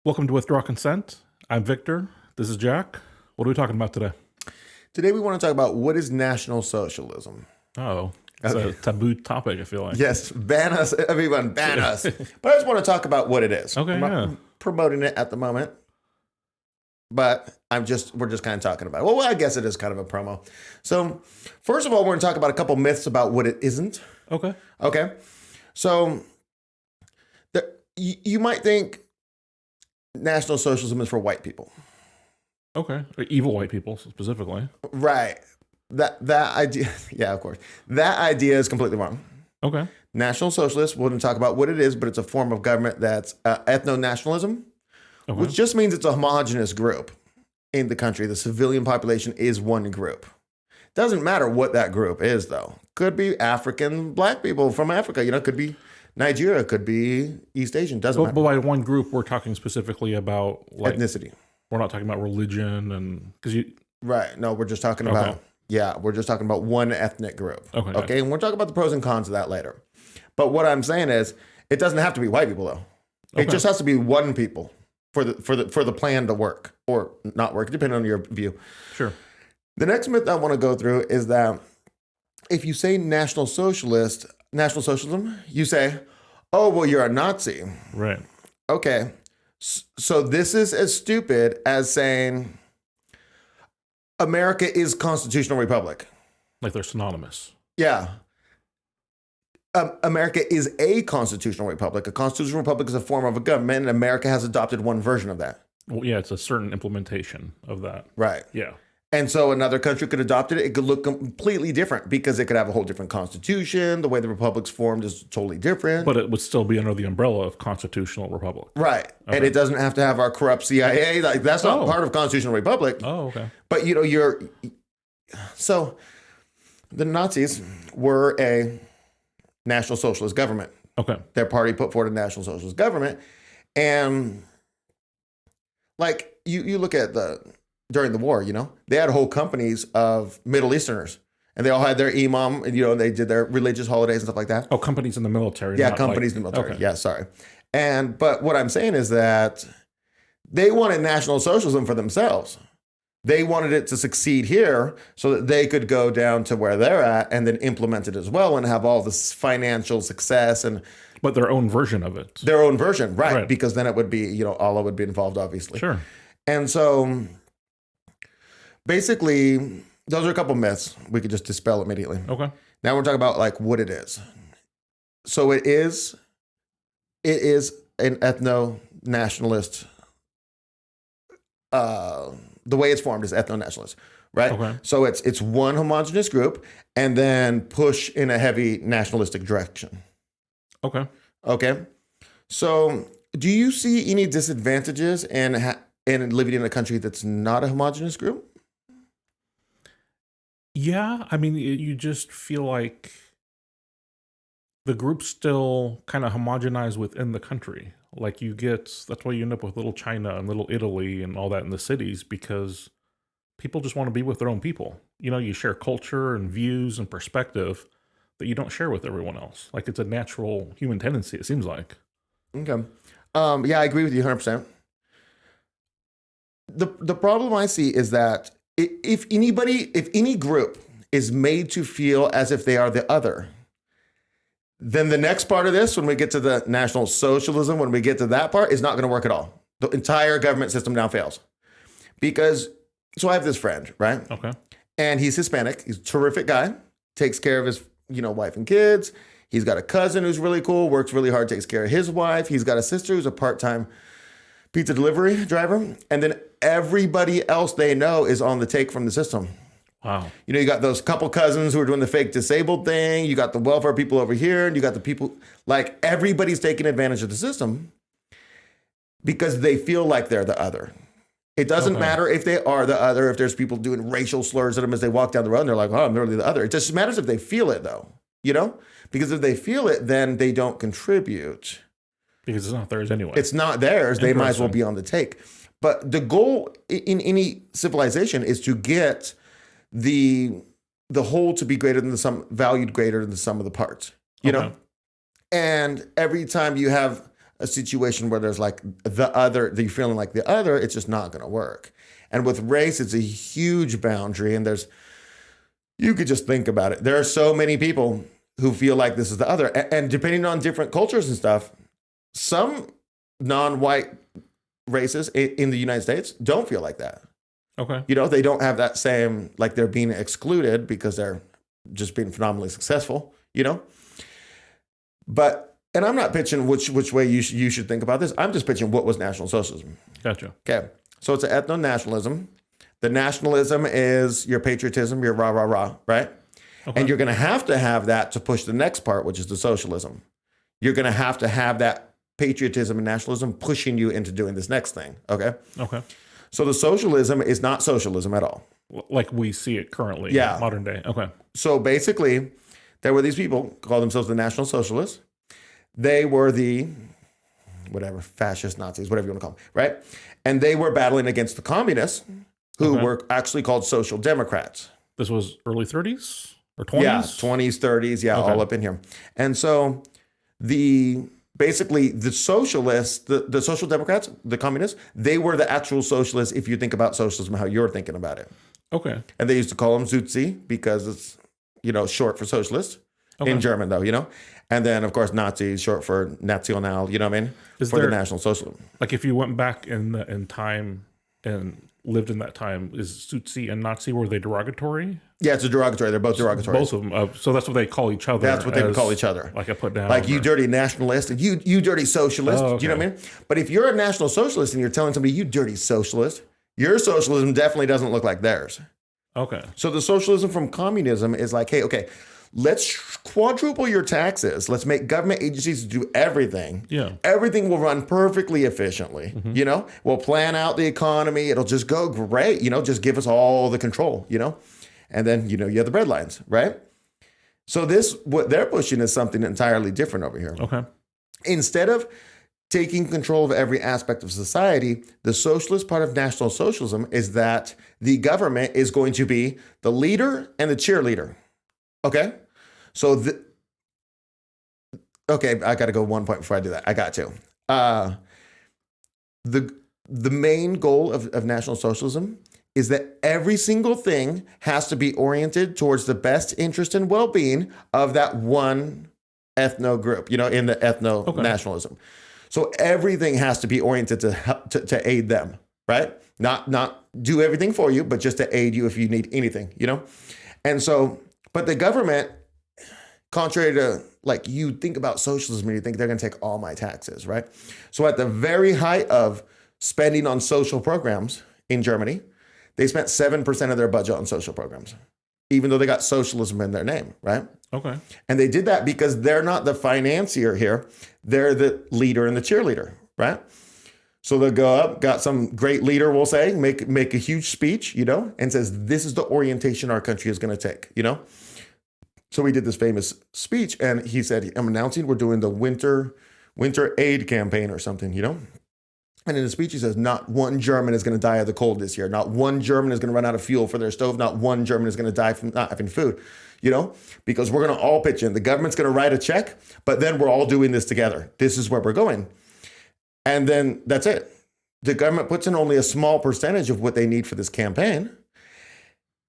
Welcome to Withdraw Consent. I'm Victor. This is Jack. What are we talking about today? Today we want to talk about what is National Socialism. Oh, it's a taboo topic, I feel like. Yes, ban us, everyone, ban us. But I just want to talk about what it is. Okay, I'm not promoting it at the moment, but we're just kind of talking about it. Well, I guess it is kind of a promo. So first of all, we're going to talk about a couple myths about what it isn't. Okay. So you might think National Socialism is for white people. Okay. Evil white people, specifically. Right. That idea, yeah, of course. That idea is completely wrong. Okay. National Socialists, we're going to talk about what it is, but it's a form of government that's Ethno-Nationalism, which just means it's a homogenous group in the country. The civilian population is one group. Doesn't matter what that group is, though. Could be African black people from Africa. Could be Nigeria, could be East Asian. Doesn't matter. But by one group, we're talking specifically about ethnicity. We're not talking about religion and Right. No, we're just talking about we're just talking about one ethnic group. Okay. And we'll talk about the pros and cons of that later. But what I'm saying is, it doesn't have to be white people though. It just has to be one people for the plan to work or not work, depending on your view. Sure. The next myth I want to go through is that if you say National Socialism, you say, oh, well, you're a Nazi. Right. Okay. So this is as stupid as saying America is constitutional republic. Like they're synonymous. Yeah. America is a constitutional republic. A constitutional republic is a form of a government, and America has adopted one version of that. Well, yeah, it's a certain implementation of that. Right. Yeah. And so another country could adopt it. It could look completely different because it could have a whole different constitution. The way the republic's formed is totally different. But it would still be under the umbrella of constitutional republic. Right. Okay. And it doesn't have to have our corrupt CIA. Like that's not part of constitutional republic. Oh, okay. But so the Nazis were a National Socialist government. Okay. Their party put forward a National Socialist government. And like you look at during the war, they had whole companies of Middle Easterners, and they all had their imam, and they did their religious holidays and stuff like that. Oh, companies in the military. Yeah, companies in the military. Okay. Yeah, sorry. But what I'm saying is that they wanted National Socialism for themselves. They wanted it to succeed here so that they could go down to where they're at and then implement it as well and have all this financial success but their own version of it. Their own version, right? Because then it would be, Allah would be involved, obviously. Sure. And so basically, those are a couple myths we could just dispel immediately. Okay. Now we're talking about what it is. So it is an ethno-nationalist. The way it's formed is ethno-nationalist, right? Okay. So it's one homogenous group and then push in a heavy nationalistic direction. Okay. Okay. So do you see any disadvantages in living in a country that's not a homogenous group? Yeah, I mean, you just feel like the group's still kind of homogenized within the country. Like that's why you end up with little China and little Italy and all that in the cities, because people just want to be with their own people. You share culture and views and perspective that you don't share with everyone else. Like it's a natural human tendency, it seems like. Okay. Yeah, I agree with you 100%. The problem I see is that if any group is made to feel as if they are the other, then the next part of this, when we get to the National Socialism, when we get to that part, is not going to work at all. The entire government system now fails. So I have this friend, right? Okay. And he's Hispanic. He's a terrific guy. Takes care of his, wife and kids. He's got a cousin who's really cool, works really hard, takes care of his wife. He's got a sister who's a part-time pizza delivery driver. And then everybody else they know is on the take from the system. Wow. You got those couple cousins who are doing the fake disabled thing. You got the welfare people over here. And you got the people, everybody's taking advantage of the system because they feel like they're the other. It doesn't matter if they are the other, if there's people doing racial slurs at them as they walk down the road and they're like, oh, I'm really the other. It just matters if they feel it though, because if they feel it, then they don't contribute. Because it's not theirs anyway. It's not theirs. They might as well be on the take. But the goal in any civilization is to get the whole to be greater than the sum, valued greater than the sum of the parts, you know? And every time you have a situation where there's like the other, that you're feeling like the other, it's just not going to work. And with race, it's a huge boundary. And you could just think about it. There are so many people who feel like this is the other. And depending on different cultures and stuff, some non-white races in the United States don't feel like that. Okay. They don't have that same, like they're being excluded because they're just being phenomenally successful, But, and I'm not pitching which way you should think about this. I'm just pitching what was National Socialism. Gotcha. Okay. So it's an ethno-nationalism. The nationalism is your patriotism, your rah, rah, rah, right? Okay. And you're going to have that to push the next part, which is the socialism. You're going to have that patriotism and nationalism pushing you into doing this next thing, okay? Okay. So the socialism is not socialism at all. Like we see it currently, Yeah. modern day. Okay. So basically, there were these people called themselves the National Socialists. They were the fascist Nazis, whatever you want to call them, right? And they were battling against the communists, who were actually called Social Democrats. This was early 30s or 20s? Yeah, 20s, 30s, all up in here. And so the socialists, the Social Democrats, the communists, they were the actual socialists if you think about socialism, how you're thinking about it. Okay. And they used to call them Zuzi because it's, short for socialist in German though, And then of course Nazi, short for National, for the National Socialism. Like if you went back in time and lived in that time, is Tutsi and Nazi, were they derogatory? Yeah, it's a derogatory. They're both derogatory. Both of them. So that's what they call each other. That's what they would call each other. Like I put down. Like you dirty nationalist and you dirty socialist. Oh, Do you know what I mean? But if you're a National Socialist and you're telling somebody you dirty socialist, your socialism definitely doesn't look like theirs. Okay. So the socialism from communism is like, hey, okay, let's quadruple your taxes. Let's make government agencies do everything. Yeah. Everything will run perfectly efficiently. Mm-hmm. We'll plan out the economy. It'll just go great. Just give us all the control, And then, you have the bread lines, right? So what they're pushing is something entirely different over here. Okay. Instead of taking control of every aspect of society, the socialist part of National Socialism is that the government is going to be the leader and the cheerleader. Okay? So, I got to go one point before I do that. I got to. The main goal of National Socialism is that every single thing has to be oriented towards the best interest and well-being of that one ethno group, in the ethno-nationalism. So everything has to be oriented to aid them, right? Not do everything for you, but just to aid you if you need anything, And so, but the government, contrary to like you think about socialism and you think they're going to take all my taxes, right? So at the very height of spending on social programs in Germany, they spent 7% of their budget on social programs, even though they got socialism in their name, right? Okay. And they did that because they're not the financier here. They're the leader and the cheerleader, right? So they'll go up, got some great leader, we'll say, make a huge speech, and says, this is the orientation our country is going to take, So he did this famous speech and he said, I'm announcing we're doing the winter aid campaign or something, And in the speech, he says, not one German is going to die of the cold this year. Not one German is going to run out of fuel for their stove. Not one German is going to die from not having food, because we're going to all pitch in. The government's going to write a check, but then we're all doing this together. This is where we're going. And then that's it. The government puts in only a small percentage of what they need for this campaign.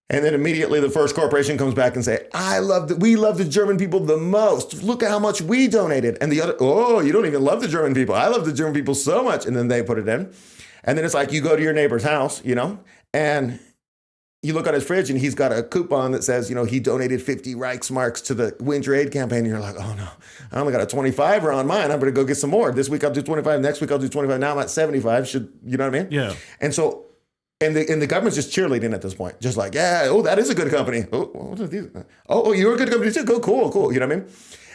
And then immediately the first corporation comes back and say, we love the German people the most. Look at how much we donated. And the other, you don't even love the German people. I love the German people so much. And then they put it in. And then it's like you go to your neighbor's house, and you look on his fridge and he's got a coupon that says, he donated 50 Reichsmarks to the winter aid campaign. And you're like, oh no, I only got a 25er on mine. I'm going to go get some more. This week I'll do 25. Next week I'll do 25. Now I'm at 75. You know what I mean? Yeah. And so, and the government's just cheerleading at this point. Just like, yeah, that is a good company. What are these? You're a good company too. Go, cool. You know what I mean?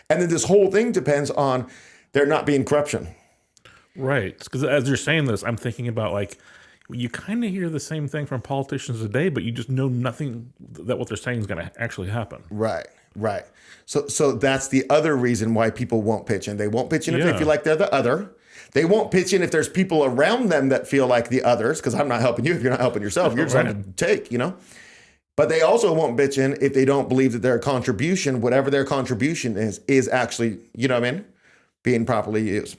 And then this whole thing depends on there not being corruption. Right. Because as you're saying this, I'm thinking about like, you kind of hear the same thing from politicians today, but you just know nothing that what they're saying is going to actually happen. Right. So that's the other reason why people won't pitch in. They won't pitch in if they feel like they're the other. They won't pitch in if there's people around them that feel like the others, because I'm not helping you if you're not helping yourself. You're just trying to take, But they also won't pitch in if they don't believe that their contribution, whatever their contribution is actually, being properly used.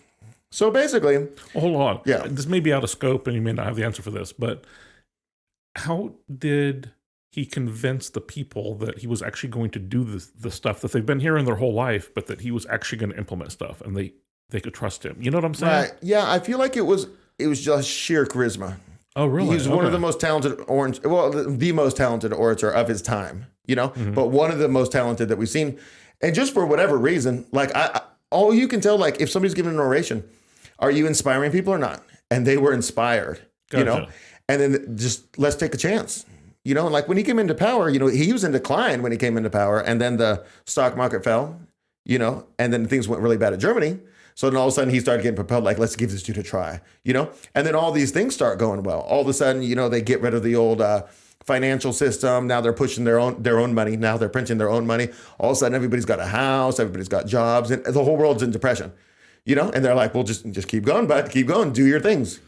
So basically, Well, hold on. yeah. This may be out of scope and you may not have the answer for this, but how did he convince the people that he was actually going to do the stuff that they've been hearing their whole life, but that he was actually going to implement stuff and they could trust him? You know what I'm saying? Right. Yeah, I feel like it was just sheer charisma. Oh, really? He's one of the most talented the most talented orator of his time, but one of the most talented that we've seen. And just for whatever reason, like all you can tell, like if somebody's giving an oration, are you inspiring people or not? And they were inspired, Gotcha. and then just let's take a chance. And like when he came into power, he was in decline when he came into power, and then the stock market fell, and then things went really bad at Germany. So then all of a sudden he started getting propelled, like, let's give this dude a try, and then all these things start going well. All of a sudden, they get rid of the old financial system. Now they're pushing their own money. Now they're printing their own money. All of a sudden everybody's got a house, everybody's got jobs, and the whole world's in depression, and they're like, well, just keep going, bud, keep going, do your things,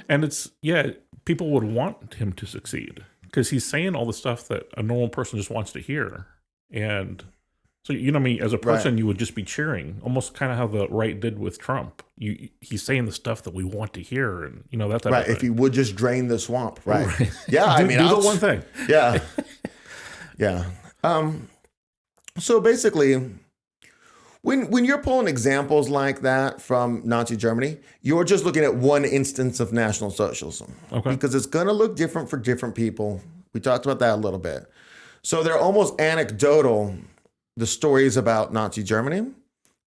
And people would want him to succeed because he's saying all the stuff that a normal person just wants to hear. And so, what I mean, as a person, you would just be cheering, almost kind of how the right did with Trump. He's saying the stuff that we want to hear, and that type of thing. If he would just drain the swamp, right? Yeah, do the one thing. Yeah, yeah. So basically, when you're pulling examples like that from Nazi Germany, you're just looking at one instance of National Socialism, because it's going to look different for different people. We talked about that a little bit. So they're almost anecdotal, the stories about Nazi Germany,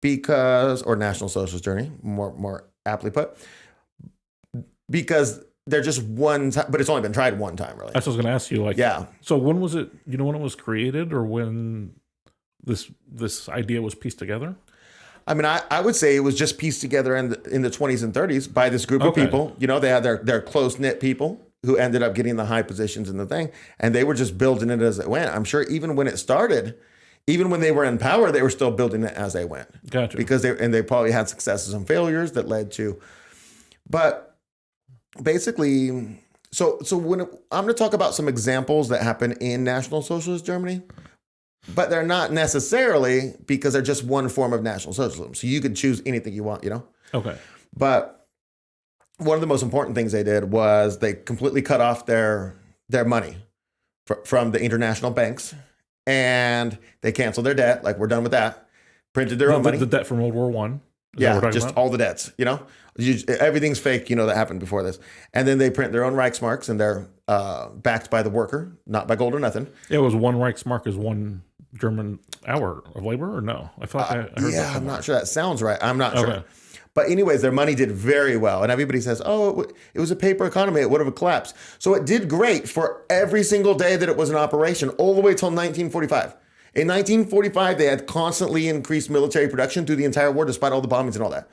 or National Socialist Germany, more aptly put, because they're just one time, but it's only been tried one time, really. That's what I was going to ask you. Like, yeah. So when was it? When it was created, or when this idea was pieced together? I mean, I would say it was just pieced together in the 20s and 30s by this group of people. They had their close knit people who ended up getting the high positions in the thing, and they were just building it as it went. I'm sure even when it started, even when they were in power, they were still building it as they went. Gotcha. Because they probably had successes and failures that led to, but basically, so I'm going to talk about some examples that happen in National Socialist Germany, but they're not necessarily, because they're just one form of National Socialism. So you could choose anything you want, Okay. But one of the most important things they did was they completely cut off their money from the international banks. And they canceled their debt. Like, we're done with that. Printed their own money. The debt from World War I. Yeah, just all the debts, everything's fake, that happened before this. And then they print their own Reichsmarks, and they're backed by the worker, not by gold or nothing. It was one Reichsmark is one German hour of labor, or no? I feel like I heard that. I'm not sure that sounds right. I'm not sure. But anyways, their money did very well. And everybody says, oh, it was a paper economy. It would have collapsed. So it did great for every single day that it was in operation, all the way till 1945. In 1945, they had constantly increased military production through the entire war, despite all the bombings and all that.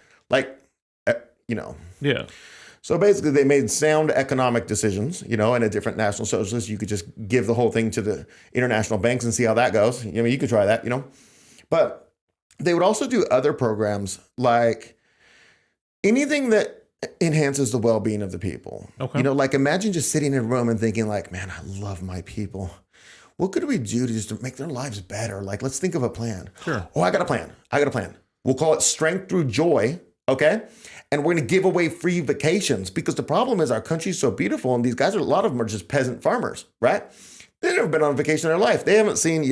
Yeah. So basically, they made sound economic decisions, in a different National Socialist. You could just give the whole thing to the international banks and see how that goes. You could try that, But they would also do other programs, like anything that enhances the well-being of the people. Okay. Like, imagine just sitting in a room and thinking, like, man, I love my people. What could we do to make their lives better? Like, let's think of a plan. Sure. Oh, I got a plan. We'll call it Strength Through Joy, okay? And we're going to give away free vacations, because the problem is our country's so beautiful, and these guys, a lot of them are just peasant farmers, right? They've never been on vacation in their life. They haven't seen,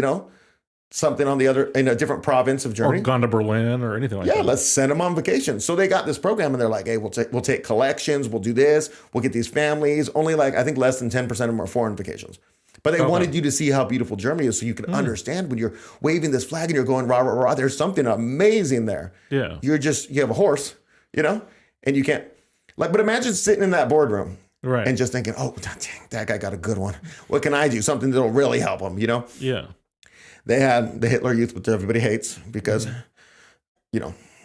something in a different province of Germany. Or gone to Berlin or anything like that. Yeah, let's send them on vacation. So they got this program, and they're like, hey, we'll take collections, we'll do this, we'll get these families. Only I think less than 10% of them are foreign vacations. But they wanted you to see how beautiful Germany is, so you can understand when you're waving this flag and you're going rah, rah, rah, there's something amazing there. Yeah. You have a horse, and you can't, but imagine sitting in that boardroom. Right. And just thinking, oh, dang, that guy got a good one. What can I do? Something that'll really help him, Yeah. They had the Hitler Youth, which everybody hates because,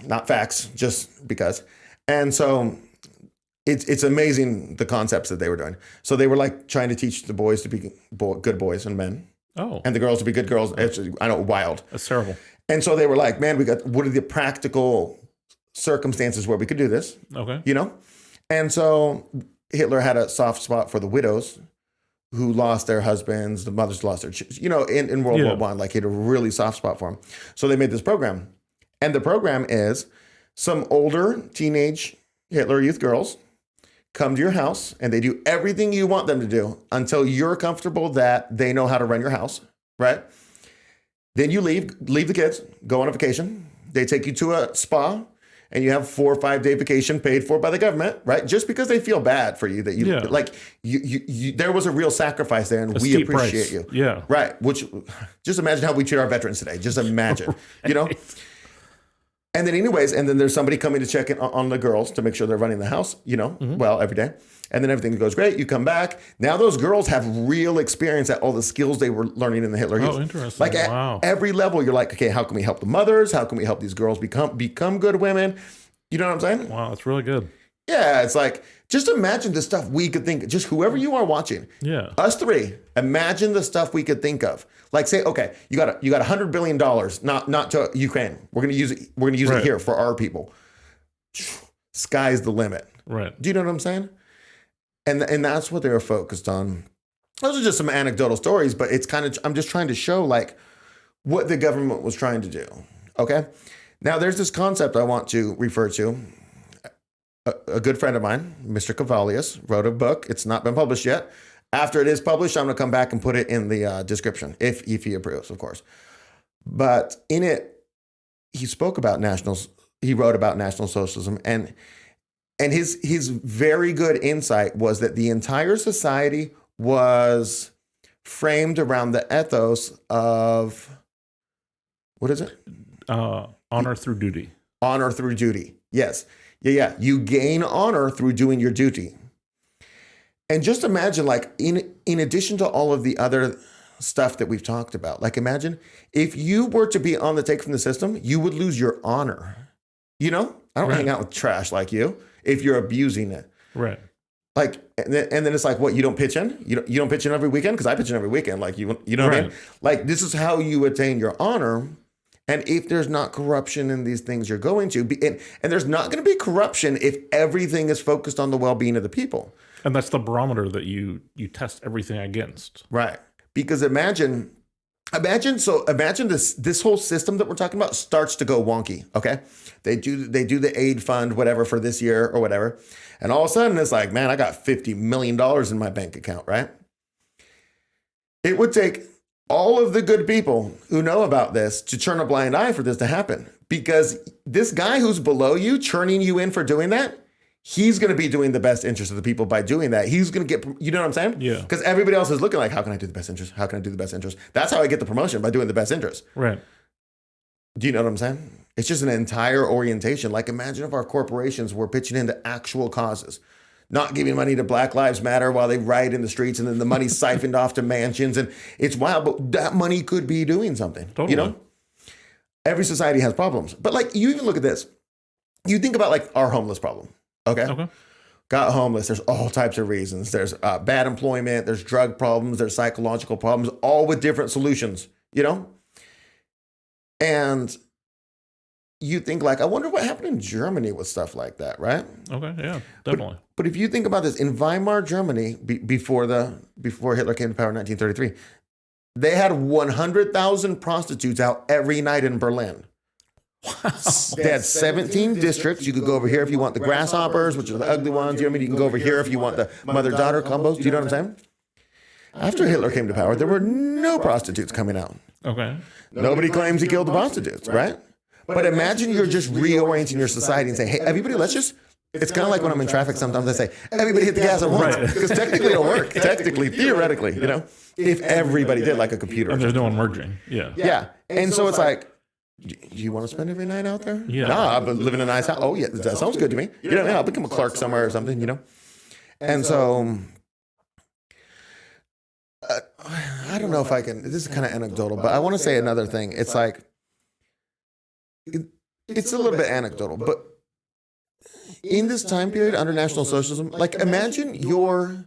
not facts, just because. And so it's amazing the concepts that they were doing. So they were trying to teach the boys to be good boys and men. Oh. And the girls to be good girls. I know, wild. That's terrible. And so they were like, man, what are the practical circumstances where we could do this? Okay. And so Hitler had a soft spot for the widows who lost their husbands, the mothers lost their, in World War I, he had a really soft spot for them. So they made this program. And the program is some older teenage Hitler Youth girls come to your house and they do everything you want them to do until you're comfortable that they know how to run your house, right? Then you leave the kids, go on a vacation. They take you to a spa and you have 4 or 5 day vacation paid for by the government, right? Just because they feel bad for you that you like you there was a real sacrifice there and we appreciate you. Yeah. Right. Which just imagine how we treat our veterans today. Just imagine, you know? And then then there's somebody coming to check in on the girls to make sure they're running the house, well, every day. And then everything goes great. You come back. Now those girls have real experience at all the skills they were learning in the Hitler Youth. Oh, interesting. Like at every level, you're like, okay, how can we help the mothers? How can we help these girls become good women? You know what I'm saying? Wow, that's really good. Yeah, it's like, just imagine the stuff we could think, just whoever you are watching. Yeah. Us three, imagine the stuff we could think of. Like say, okay, you got $100 billion, not to Ukraine. We're gonna use it here for our people. Sky's the limit. Right. Do you know what I'm saying? And that's what they were focused on. Those are just some anecdotal stories, but it's kind of, I'm just trying to show like what the government was trying to do. Okay. Now there's this concept I want to refer to. A good friend of mine, Mr. Cavalius, wrote a book. It's not been published yet. After it is published, I'm going to come back and put it in the description, if he approves, of course. But in it, he wrote about National Socialism, and his very good insight was that the entire society was framed around the ethos of, what is it? Honor through duty. Honor through duty. Yes. Yeah. You gain honor through doing your duty. And just imagine, like, in addition to all of the other stuff that we've talked about, like, imagine if you were to be on the take from the system, you would lose your honor. You know, I don't hang out with trash like you if you're abusing it. Right. Like, and then it's like, what, you don't pitch in? You don't pitch in every weekend? Because I pitch in every weekend. Like, you know what I mean? Like, this is how you attain your honor. And if there's not corruption in these things you're going to be, and there's not going to be corruption if everything is focused on the well-being of the people. And that's the barometer that you test everything against. Right. Because imagine this whole system that we're talking about starts to go wonky. Okay. They do the aid fund, whatever, for this year or whatever. And all of a sudden it's like, man, I got $50 million in my bank account, right? It would take all of the good people who know about this to turn a blind eye for this to happen, because this guy who's below you, churning you in for doing that, he's going to be doing the best interest of the people by doing that. He's going to get, you know what I'm saying? Yeah. Because everybody else is looking like, how can I do the best interest? How can I do the best interest? That's how I get the promotion, by doing the best interest. Right. Do you know what I'm saying? It's just an entire orientation. Like, imagine if our corporations were pitching into actual causes, not giving money to Black Lives Matter while they riot in the streets, and then the money's siphoned off to mansions. And it's wild, but that money could be doing something. Totally. You know? Every society has problems. But like, you even look at this. You think about like our homeless problem. Okay. Got homeless. There's all types of reasons. There's bad employment. There's drug problems. There's psychological problems, all with different solutions, you know? And you think like, I wonder what happened in Germany with stuff like that, right? Okay, yeah, definitely. But if you think about this, in Weimar, Germany, before Hitler came to power in 1933, they had 100,000 prostitutes out every night in Berlin. Wow. They had 17 districts. You could go over here if you want the grasshoppers, which are the ugly ones. You know what I mean? You can go over here if you want the mother-daughter combos. Do you know what I'm saying? After Hitler came to power, there were no prostitutes coming out. Okay. Nobody claims he killed the prostitutes, right? But imagine you're just reorienting your society and say, hey, everybody, it's kind of like when I'm in traffic sometimes I say, everybody hit the gas at once. Because technically it'll work. Technically, theoretically, you know, if everybody did like a computer. And there's no one merging. Yeah. Yeah. And so it's like, do you want to spend every night out there? Yeah. Nah, I've been living in a nice house. Oh, yeah, that sounds good to me. You know, I'll become a clerk somewhere or something, you know? And so, I don't know if I can, this is kind of anecdotal, but I want to say another thing. It's like, it's a little bit anecdotal, but in this time period under National Socialism, like imagine your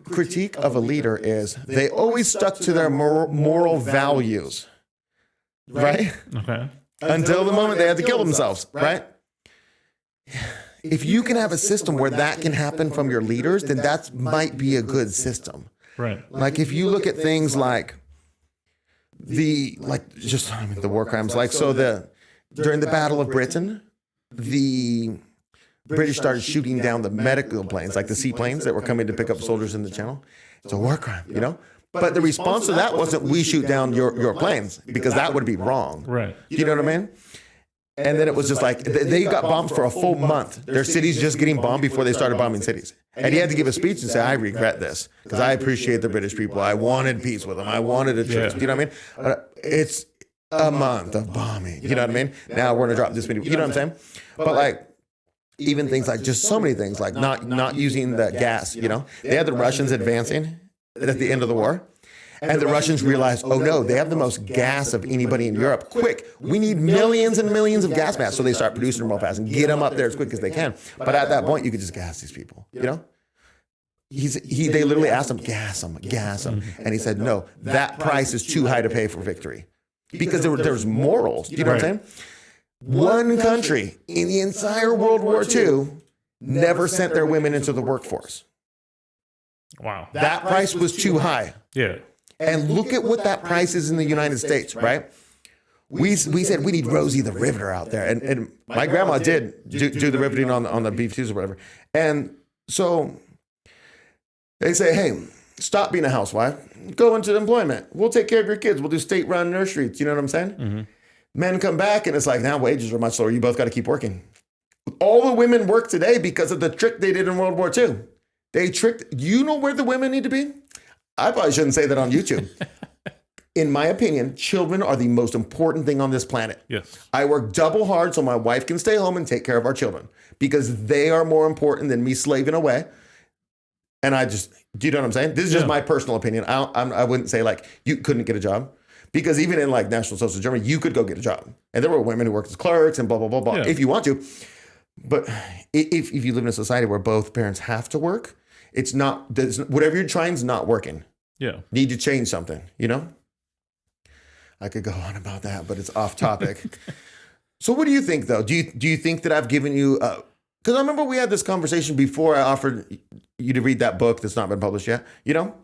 critique of a leader is they always stuck to their moral values, right? Okay. Until the moment they had to kill themselves, right? If you can have a system where that can happen from your leaders, then that might be a good system. Right. Like if you look at things like the war crimes, like so during the Battle of Britain, the British started shooting down the medical planes, like the seaplanes that were coming to pick up soldiers in the channel. It's a war crime, you know? But the response to that wasn't, we shoot down your planes, because that would be wrong. Right. You know what I mean? And then it was just like, they got bombed for a full month. Their cities just getting bombed before they started bombing cities. And he had to give a speech and say, I regret this, because I appreciate the British people. I wanted peace with them. I wanted a truce. Yeah. You know what I mean? It's a month of bombing. You know what I mean? Now we're going to drop this video. You know what I'm saying? But like, even things like, just so many things, like not using the gas, you know? They had the Russians advancing at the end of the war. And the Russians realized, oh no, they have the most gas of anybody in Europe. Quick, we need millions and millions of gas masks. So they start producing them real fast and get them up there as quick as they can. But at that point, you could just gas these people, you know? They literally asked him, gas them. And he said, no, that price is too high to pay for victory. Because there's morals, you know what I'm saying? One country in the entire World War II never sent their women into the workforce. Wow. That price was too high. Yeah. And look at what that price is in the United States, right? We said we need Rosie the Riveter out there. And my grandma did do the riveting on the beef stews or whatever. And so they say, hey, stop being a housewife. Go into employment. We'll take care of your kids. We'll do state-run nurseries. You know what I'm saying? Mm-hmm. Men come back and it's like, now wages are much lower. You both got to keep working. All the women work today because of the trick they did in World War II. They tricked, you know where the women need to be? I probably shouldn't say that on YouTube. In my opinion, children are the most important thing on this planet. Yes. I work double hard so my wife can stay home and take care of our children, because they are more important than me slaving away. And do you know what I'm saying? This is just my personal opinion. I wouldn't say like you couldn't get a job, because even in like National Socialism Germany, you could go get a job. And there were women who worked as clerks and blah, blah, blah, blah, if you want to. But if you live in a society where both parents have to work, it's not, whatever you're trying is not working. Yeah. Need to change something, you know? I could go on about that, but it's off topic. So what do you think, though? Do you think that I've given you, because I remember we had this conversation before I offered you to read that book that's not been published yet, you know?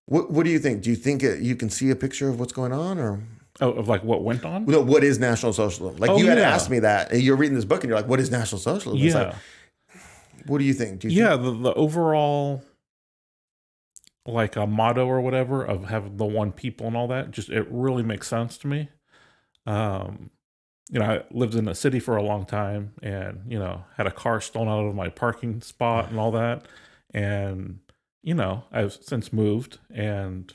What do you think? Do you think you can see a picture of what's going on, or? Oh, of like what went on? No, what is National Socialism? Like you had asked me that, and you're reading this book and you're like, what is National Socialism? Yeah. It's like, what do you think? Do you think? The overall like a motto or whatever of having the one people and all that, just it really makes sense to me. You know, I lived in a city for a long time, and you know, had a car stolen out of my parking spot and all that. And you know, I've since moved, and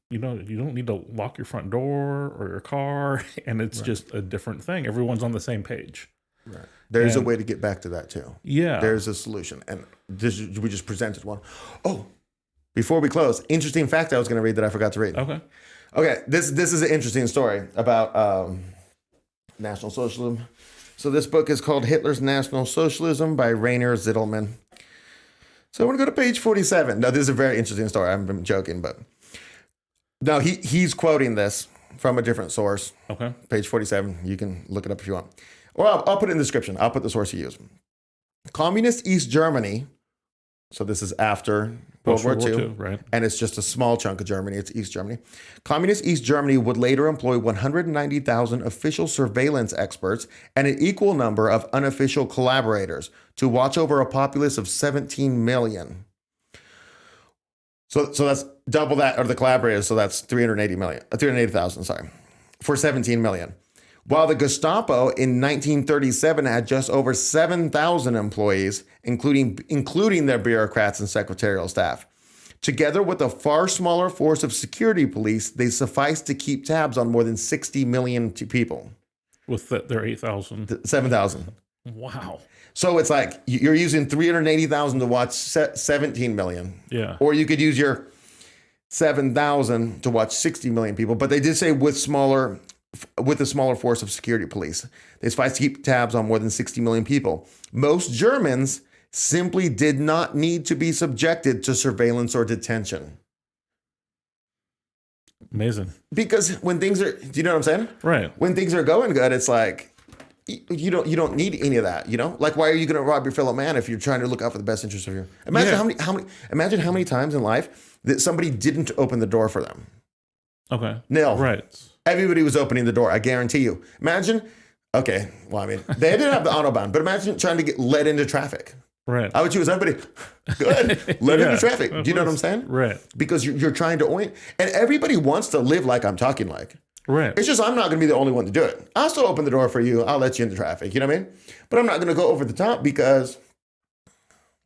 you know, you don't need to lock your front door or your car, and it's just a different thing. Everyone's on the same page. Right. There's a way to get back to that too. Yeah. There's a solution. And we just presented one. Oh, before we close, interesting fact I was going to read that I forgot to read. Okay. This is an interesting story about National Socialism. So this book is called Hitler's National Socialism by Rainer Zitelmann. So I want to go to page 47. Now, this is a very interesting story. I'm joking, but no, he's quoting this from a different source. Okay. Page 47. You can look it up if you want. Or I'll put it in the description. I'll put the source he used. Communist East Germany. So this is after World War II, right? And it's just a small chunk of Germany. It's East Germany. Communist East Germany would later employ 190,000 official surveillance experts and an equal number of unofficial collaborators to watch over a populace of 17 million. So that's double that, or the collaborators. So that's 380,000, sorry, for 17 million. While the Gestapo in 1937 had just over 7,000 employees, including their bureaucrats and secretarial staff. Together with a far smaller force of security police, they sufficed to keep tabs on more than 60 million people. With their 8,000? 7,000. Wow. So it's like you're using 380,000 to watch 17 million. Yeah. Or you could use your 7,000 to watch 60 million people. But they did say with a smaller force of security police. They suffice to keep tabs on more than 60 million people. Most Germans simply did not need to be subjected to surveillance or detention. Amazing. Because when things are, do you know what I'm saying? Right. When things are going good, it's like, you don't need any of that, you know? Like, why are you going to rob your fellow man if you're trying to look out for the best interest of your... Imagine how many times in life that somebody didn't open the door for them. Okay. Nil. Right. Everybody was opening the door. I guarantee you. Imagine Okay, well, I mean, they didn't have the Autobahn, but imagine trying to get led into traffic. Right. I would choose everybody. Good. Led into traffic. Do you know what I'm saying? Right. Because you're trying to orient, and everybody wants to live like I'm talking like. Right. It's just I'm not going to be the only one to do it. I'll still open the door for you. I'll let you into traffic. You know what I mean? But I'm not going to go over the top because,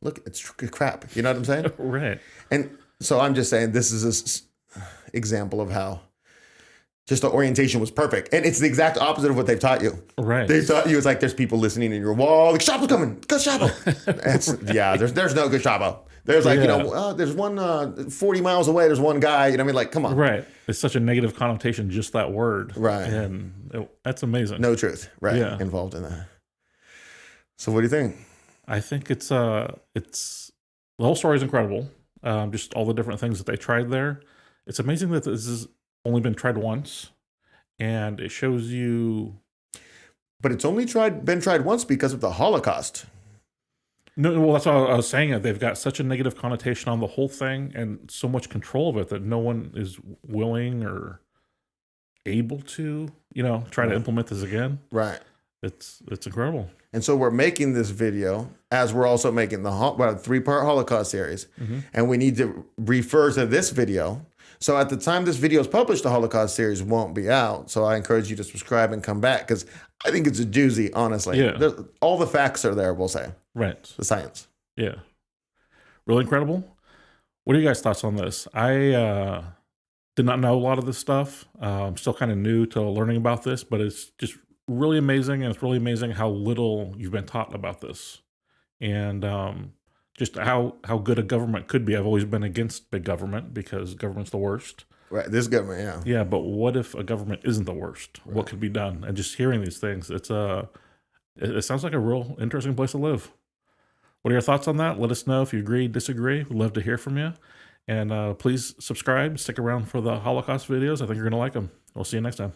look, it's crap. You know what I'm saying? Right. And so I'm just saying this is an example of how just the orientation was perfect. And it's the exact opposite of what they've taught you. Right. They taught you it's like there's people listening in your wall. Like, Shabo's coming. Good Shabo. Yeah, there's no good Shabo. There's like, there's one 40 miles away. There's one guy. You know what I mean? Like, come on. Right. It's such a negative connotation, just that word. Right. And that's amazing. No truth. Right. Yeah. Involved in that. So what do you think? I think it's the whole story is incredible. Just all the different things that they tried there. It's amazing that this has only been tried once, and it shows you. But it's only been tried once because of the Holocaust. No, well, that's what I was saying. They've got such a negative connotation on the whole thing, and so much control of it that no one is willing or able to, try to implement this again. Right. It's incredible. And so we're making this video as we're also making the 3-part Holocaust series. Mm-hmm. And we need to refer to this video. So at the time this video is published, the Holocaust series won't be out. So I encourage you to subscribe and come back because I think it's a doozy, honestly. Yeah. All the facts are there, we'll say. Right. The science. Yeah. Really incredible. What are you guys' thoughts on this? I did not know a lot of this stuff. I'm still kind of new to learning about this, but it's just really amazing, and it's really amazing how little you've been taught about this, and just how good a government could be. I've always been against big government because government's the worst. Right, this government, yeah. Yeah, but what if a government isn't the worst? Right. What could be done? And just hearing these things, it sounds like a real interesting place to live. What are your thoughts on that? Let us know if you agree, disagree. We'd love to hear from you. And please subscribe. Stick around for the Holocaust videos. I think you're going to like them. We'll see you next time.